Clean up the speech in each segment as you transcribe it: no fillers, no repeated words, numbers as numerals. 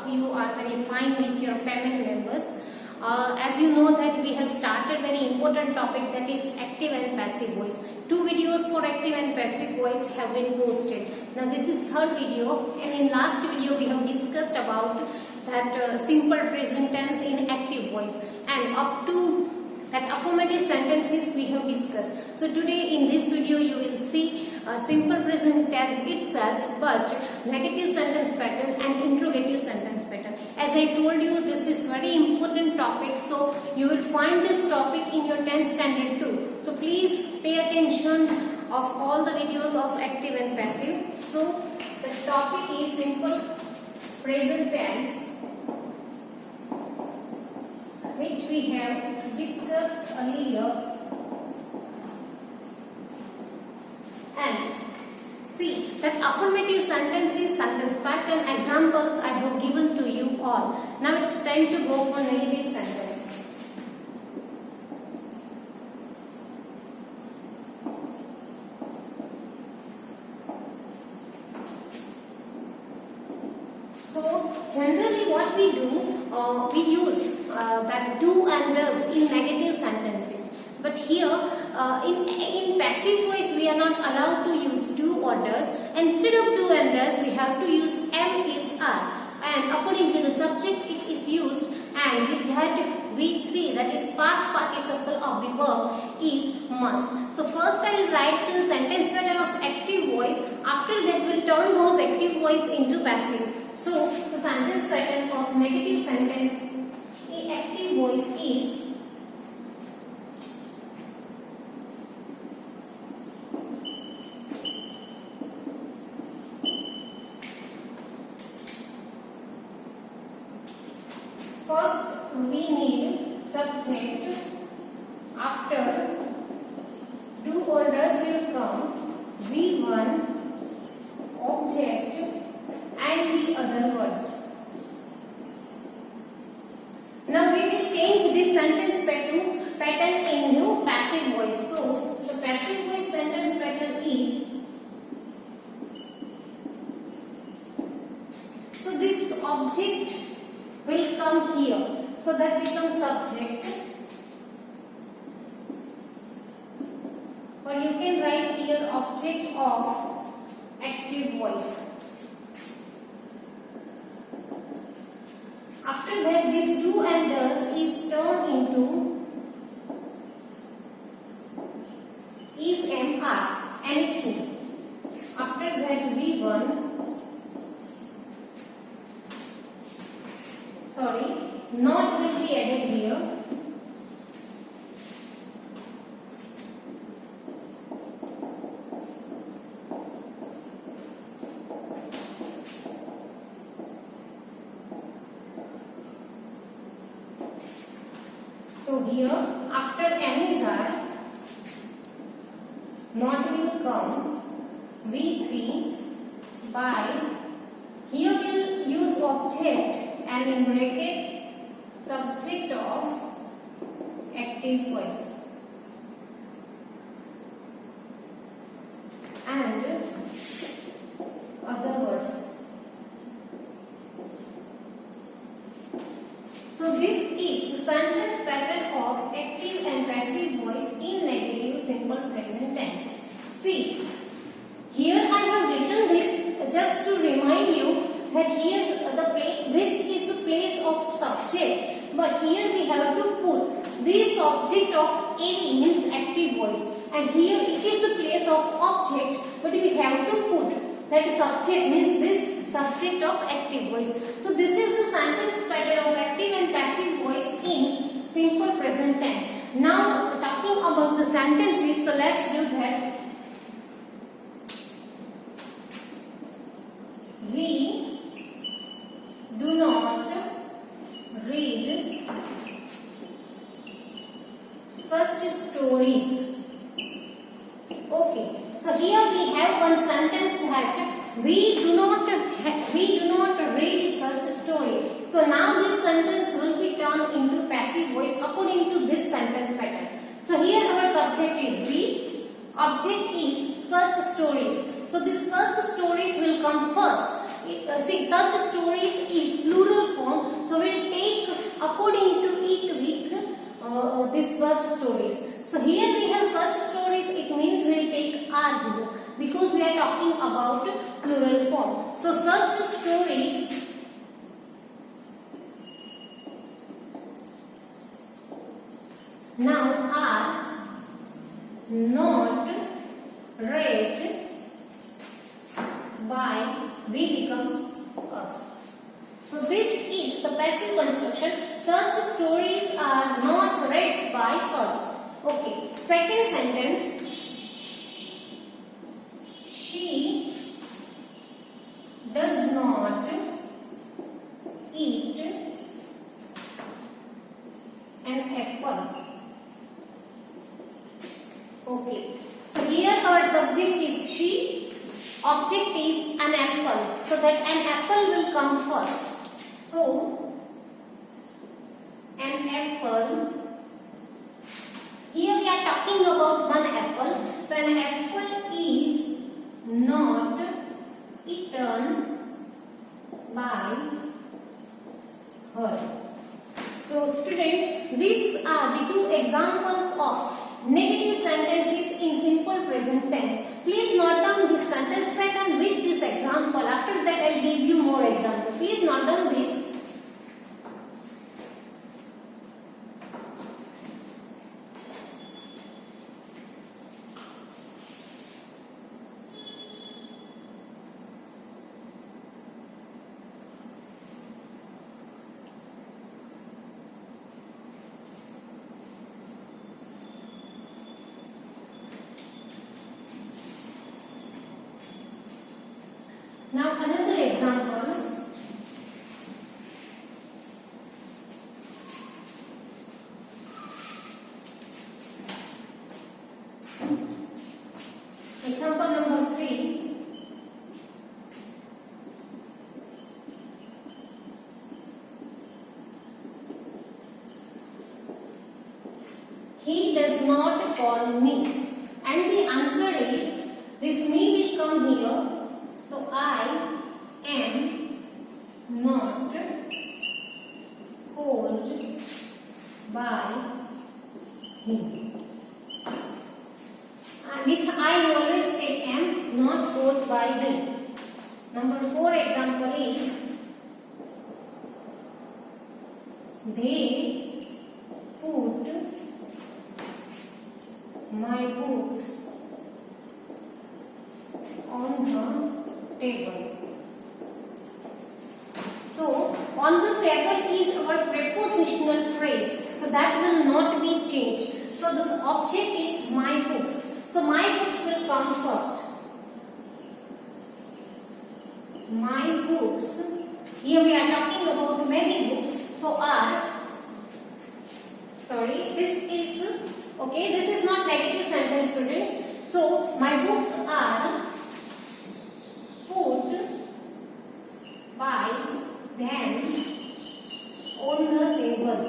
of you are very fine with your family members. As you know that we have started very important topic, that is active and passive voice. 2 videos for active and passive voice have been posted. Now this is third video, and in last video we have discussed about that simple present tense in active voice, and up to that affirmative sentences we have discussed. So today in this video you will see simple present tense itself, but negative sentence pattern and interrogative sentence pattern. As I told you, this is very important topic, so you will find this topic in your 10th standard too. So please pay attention of all the videos of active and passive. So the topic is simple present tense, which we have discussed earlier. And see that affirmative sentences, sentence pattern examples I have given to you all. Now it's time to go for negative sentence. So generally what we do, we use that do and does in negative sentences. But here in passive voice we are not allowed to use do or does. Instead of do and does we have to use am, is, are, and according to the subject it is used, and with that V3, that is past participle of the verb, is must. So first I will write the sentence pattern of active voice. After that we will turn those active voice into passive. So the sentence pattern of negative sentence in active voice is first we need subject, after do or does will come V1, object and the other words. Now we will change this sentence pattern into passive voice. So the passive voice sentence pattern is, so this object will come here, so that becomes subject, or you can write here object of active voice. After that this do and does is turned into is, am, are, anything. After that V1, not will be added here. So here after am is are, not will come V3 by, here will use object and in bracket subject of active voice, and other words. So this is the sentence pattern of active and passive voice in negative simple present tense. See, here I have written this just to remind you that here this is the place of subject, but here we have to put this object of any means active voice, and here it is the place of object, but we have to put that subject means this subject of active voice. So this is the sentence pattern of active and passive voice in simple present tense. Now talking about the sentences, so let's do that. We do not read such stories. Okay, so here we have one sentence that we do not read such story. So now this sentence will be turned into passive voice according to this sentence pattern. So here our subject is we, object is such stories. So this such stories will come first. See, such stories is plural So such stories now are not read by we becomes us. So this is the passive construction. Such stories are not read by us. Okay. Second sentence. She does not eat an apple. Okay. So here our subject is she, object is an apple. So that an apple will come first. So an apple. Here we are talking about one apple. So an apple is not eaten by her. So students, these are the two examples of negative sentences in simple present tense. Please note down this sentence pattern with this example. After that I will give you more examples. Please note down this. Now another examples. Example number 3. He does not call me. And the answer is, this me will come here. So I am not called by him. With I always take am, not called by him. Number 4 example is, they put my books on the table. So on the table is our prepositional phrase. So that will not be changed. So the object is my books. So my books will come first. My books. Here we are talking about many books. So this is okay. This is not negative sentence, students. So my books are put by them on the table.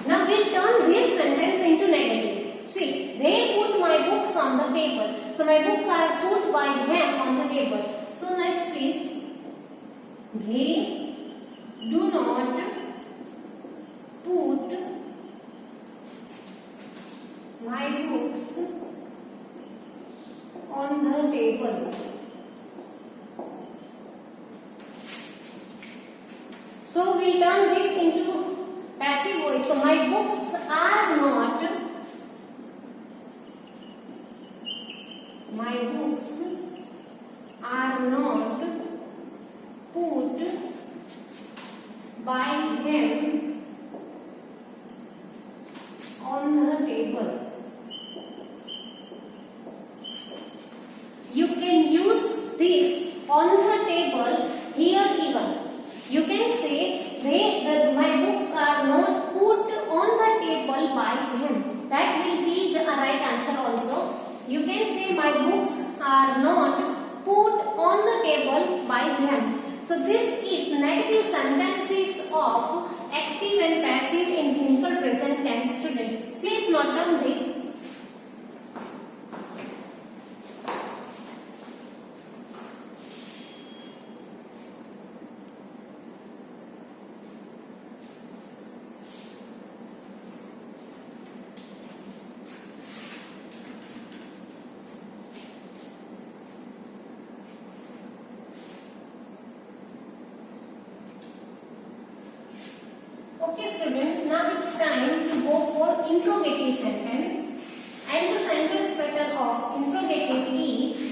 Now we'll turn this sentence into negative. See, they put my books on the table. So my books are put by them on the table. So next is, they do not put my books on the table. So we'll turn this into passive voice. So my books are not. My books are not put by him on the table. You can use this on the table here even. You can say my books are not put on the table by them. That will be the right answer also. You can say my books are not put on the table by them. So this is negative sentences of active and passive in simple present tense, students. Please note down this. it's time to go for interrogative sentence. And the sentence pattern of interrogative is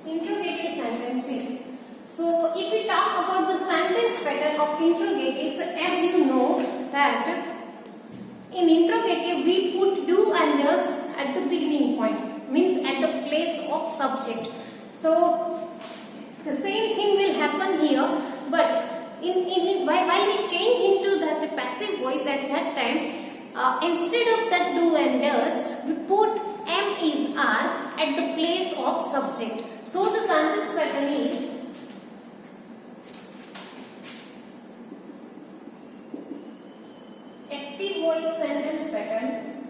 interrogative sentences. So if we talk about the sentence pattern of interrogative, so as you know that in interrogative we put do and does at the beginning point, means at the place of subject. So the same thing will happen here, but while we change into that the passive voice at that time, instead of that do and does, we put am is are at the place of subject. So the sentence pattern is active voice sentence pattern.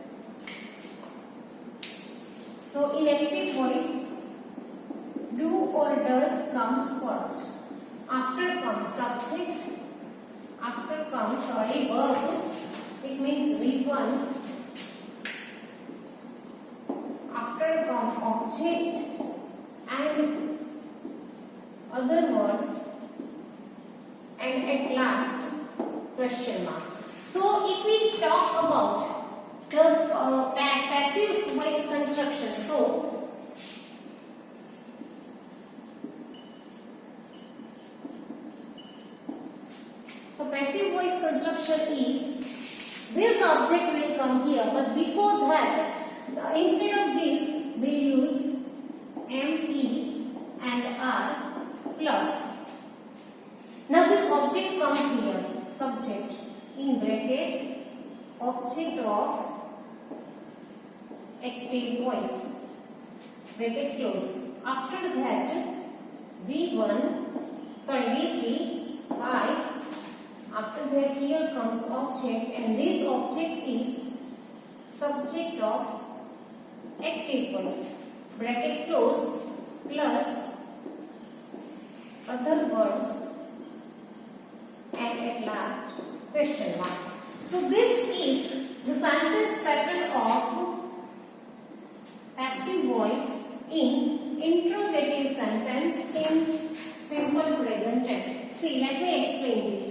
So in active voice, do or does comes first. After comes subject. After comes verb. It means V1. After comes object and other words, and at last question mark. So if we talk about the passive voice construction, so passive voice construction is this object will come here, but before that, instead of this, we'll use am, is and are plus. Now this object comes here, subject in bracket, object of active voice, bracket close. After that, V3, I. After that, here comes object, and this object is subject of active voice, bracket close, plus other words, and at last question marks. So this is the sentence pattern of passive voice in interrogative sentence in simple present tense. See, let me explain this.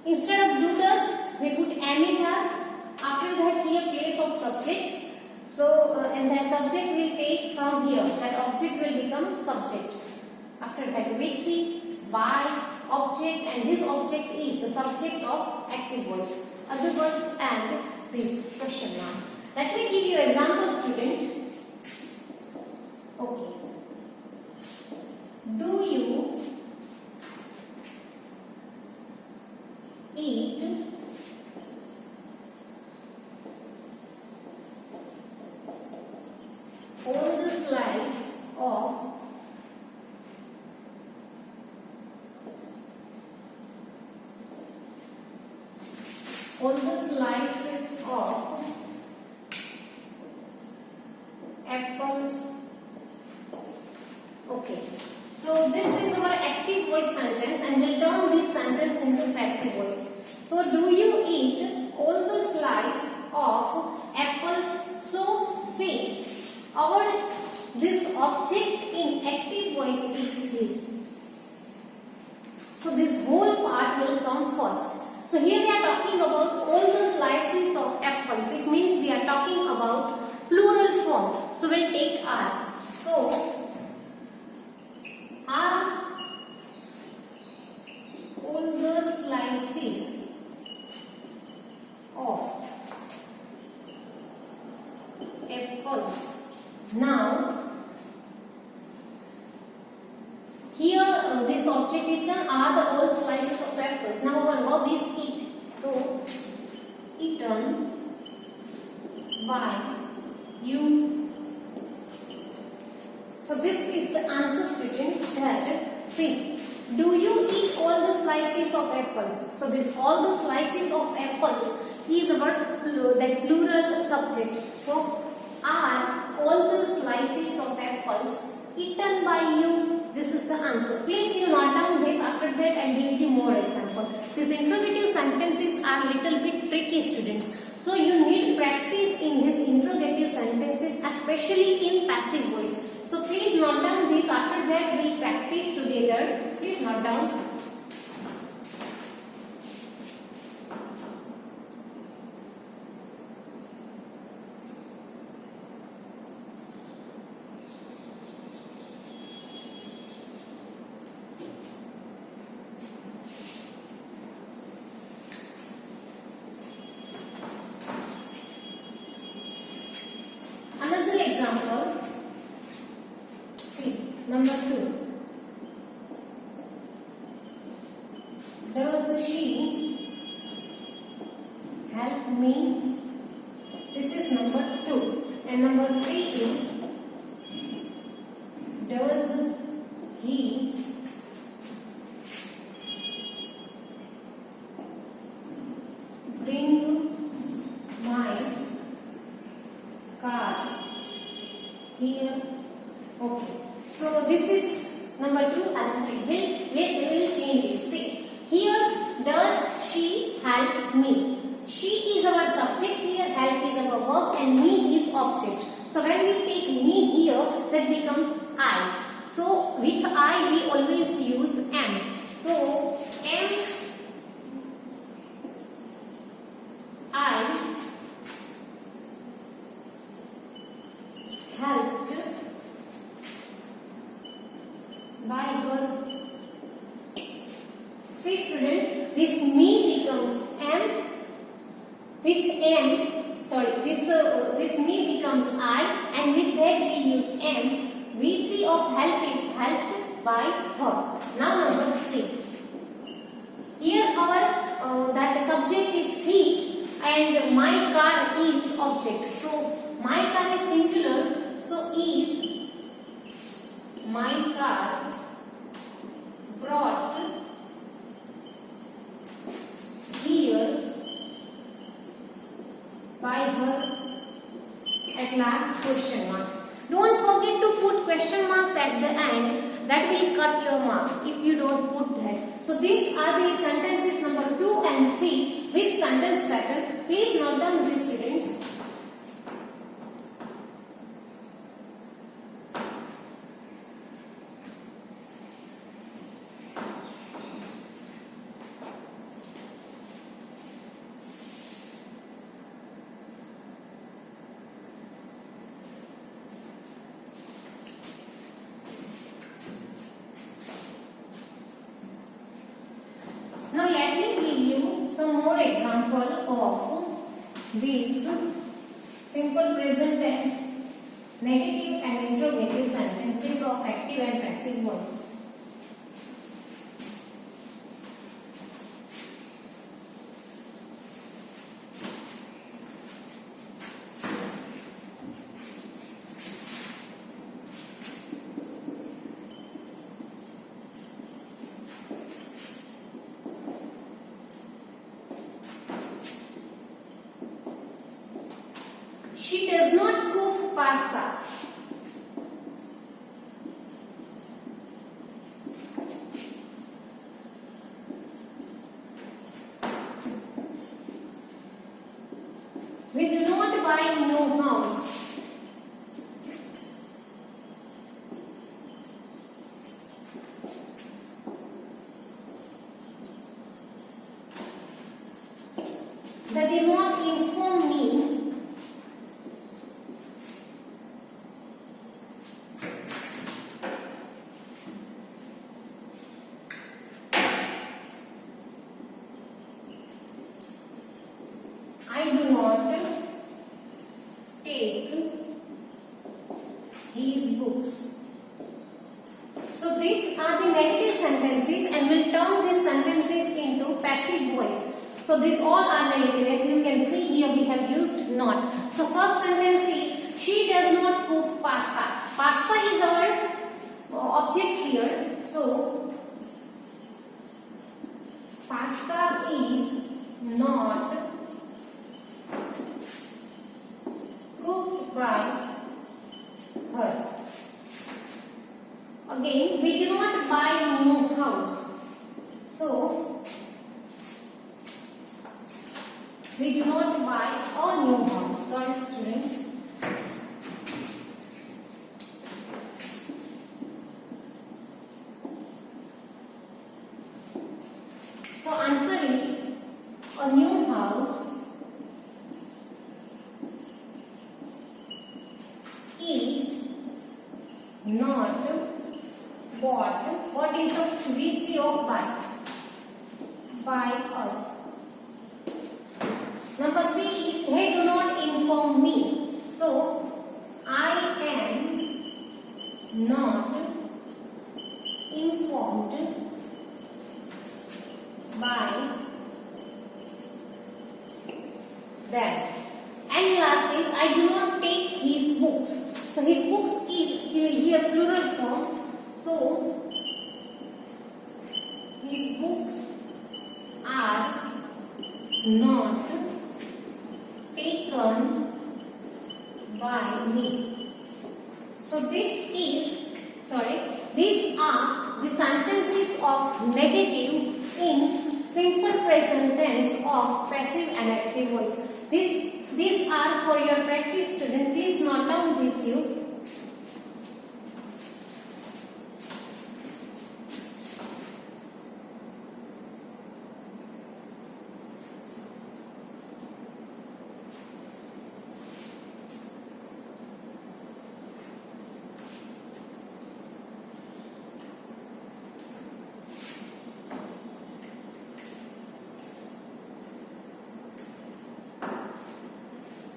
Instead of do does, we put am is are. After that, here place of subject. So and that subject will take from here. That object will become subject. After that, with, by, object, and this object is the subject of active voice. Other words and this question mark. Let me give you an example, student. Okay. Do you eat all the slice of all the slices of apples? Okay, so this is our active voice sentence, and we'll turn this sentence into passive voice. So do you eat all the slice of apples? So see, our this object in active voice is this. So this whole part will come first. So here we are talking about all the slices of apples. It means we are talking about plural form. So we'll take are. So are all the slices of apples. Now here this object is are the whole slices of apples. Now our verb is eat. So eaten by you. So this is the answer, students. That see, do you eat all the slices of apple? So this all the slices of apples is our that plural subject. So are all the slices of apples eaten by you? This is the answer. Please you note down this. After that I give you more example. These interrogative sentences are little bit tricky, students. So you need practice in these interrogative sentences, especially in passive voice. So please note down this. After that we practice together. Please note down. Another examples. See, number 2. Does she help me? This is number 2. And number 3 is, does he bring my car here? Okay. So this is number 2 and 3. We will change it. See, here does she help me? She is our subject here, help is our verb, and me is object. So when we take me here, that becomes I. So with I we always use am. So am I helped by her. See, student, this me becomes am. With am, sorry, this me becomes I, and with that we use am. V3 of help is helped by her. Now number 3. Here our that subject is he, and my car is object. So my car is singular. So is my car brought here by her at last? Question marks. Don't forget to put question marks at the end. That will cut your marks if you don't put that. So these are the sentences number 2 and 3 with sentence pattern. Please note down these, students. Now let me give you some more example of these simple present tense, negative and interrogative sentences of active and passive voice. She does not cook pasta. We do not buy new house. They did not inform me I do not take his books. So these are the negative sentences, and we'll turn these sentences into passive voice. So these all are negative. As you can see here, we have used not. So first sentence is, she does not cook pasta. Pasta is our object here. So pasta is not cooked by her. Again, we do not buy new house. So we do not buy a new house. Sorry, student. So answer is a new house is not bought. What is the V3 of buy? By us. Number 3 is they do not inform me. So I am not informed by them. And last is I do not take his books. So his books is here plural form. So his books are not taken by me. So these are the sentences of negative in simple present tense of passive and active voice. These are for your practice, student. Please note down this you.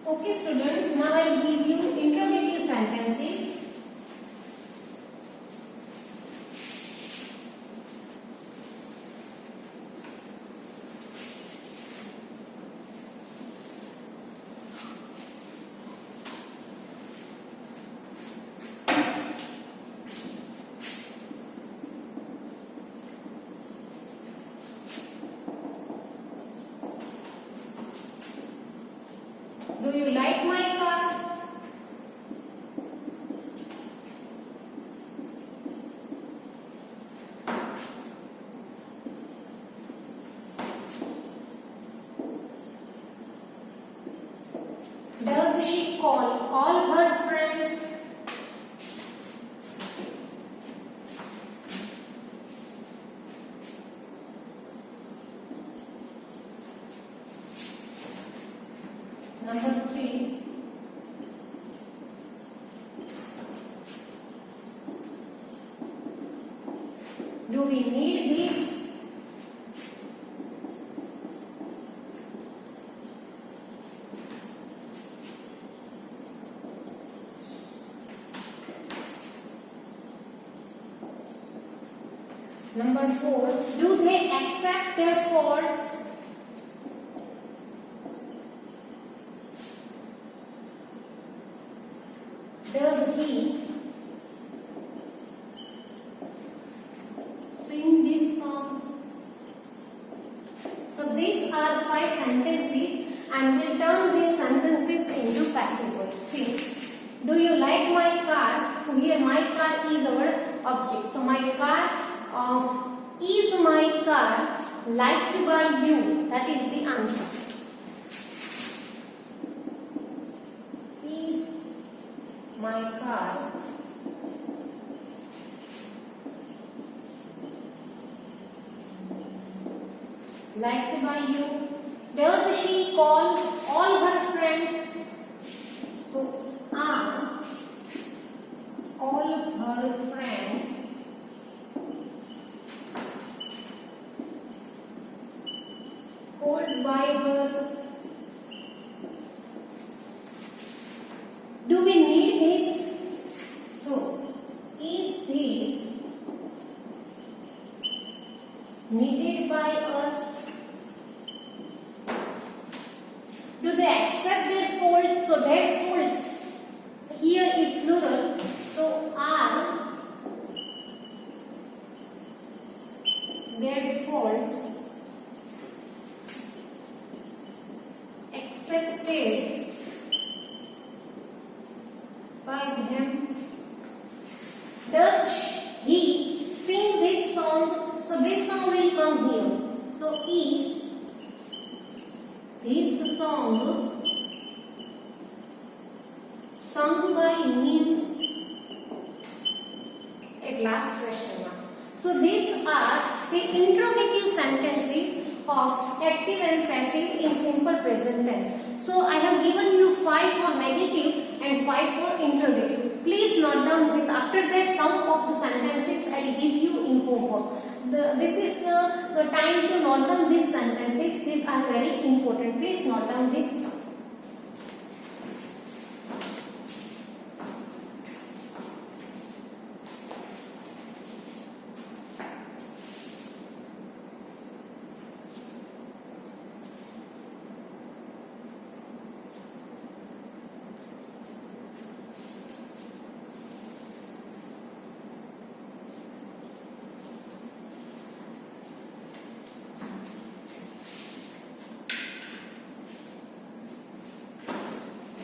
Okay, students, now I give you interrogative sentences. Do you like my car? Does she call all her friends? Number 3. Do we need this? Number 4. Do they accept their faults? Does he sing this song? So these are 5 sentences and we'll turn these sentences into passive voice. See, do you like my car? So here my car is our object. So my car is my car liked by you? That is the answer. Is my car liked by you? Does she call all her friends? So are all her friends called by her? Do we need this? So is this needed by us? Do they accept their down here. So is this song sung by me? At last question marks. So these are the interrogative sentences of active and passive in simple present tense. So I have given you 5 for negative and 5 for interrogative. Please note down this. After that, some of the sentences I will give you in homework. This is the time to note down these sentences. These are very important. Please note down this.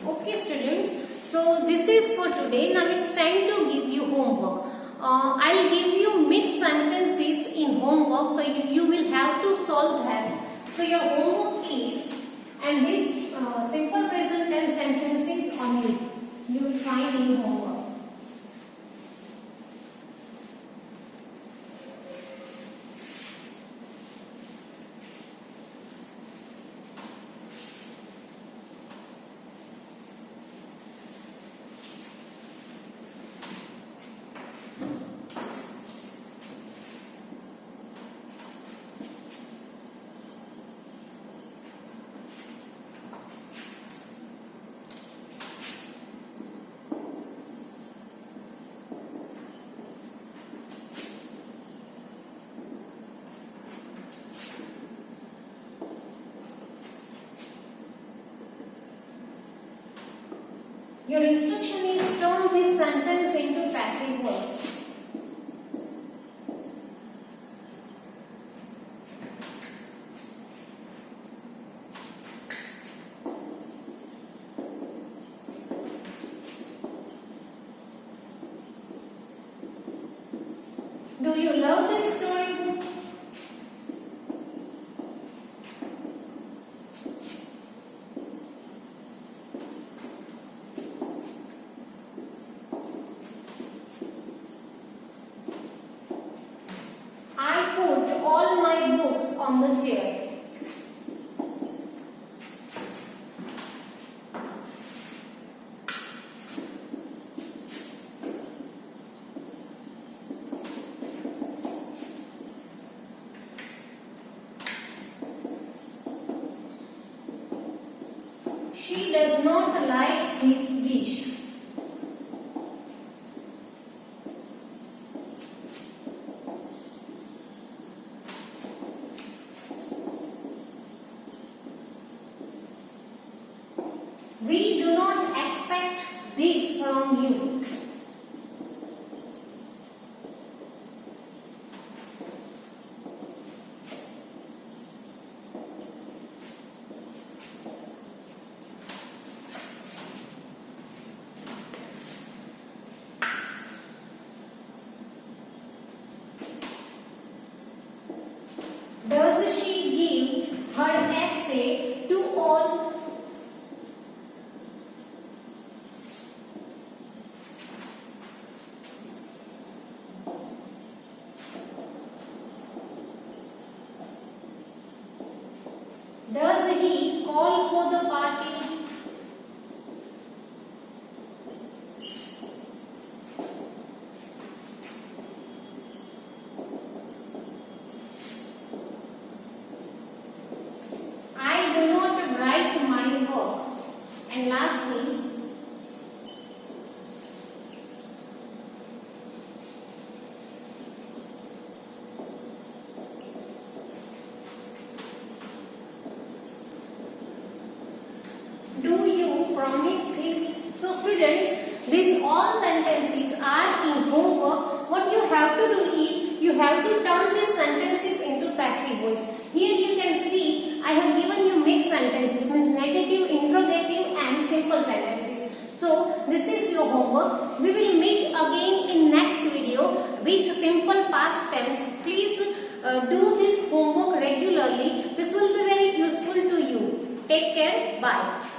Okay students, so this is for today. Now it's time to give you homework. I'll give you mixed sentences in homework, so you will have to solve that. So your homework is, and this simple present tense sentences only you will find in homework. Your instruction is turn this sentence into passive voice. Do you love this storybook? All my books on the chair. She does not like this dish. We do not expect this from you. Does she give her essay to all? Does he call for the party? I do not write my work. And last is, do you promise this? So students, these all sentences are in homework. What you have to do is, you have to turn these sentences into passive voice. Here you can see, I have given you mixed sentences, means negative, interrogative and simple sentences. So this is your homework. We will meet again in next video with simple past tense. Please do this homework regularly. This will be very useful to you. Take care. Bye.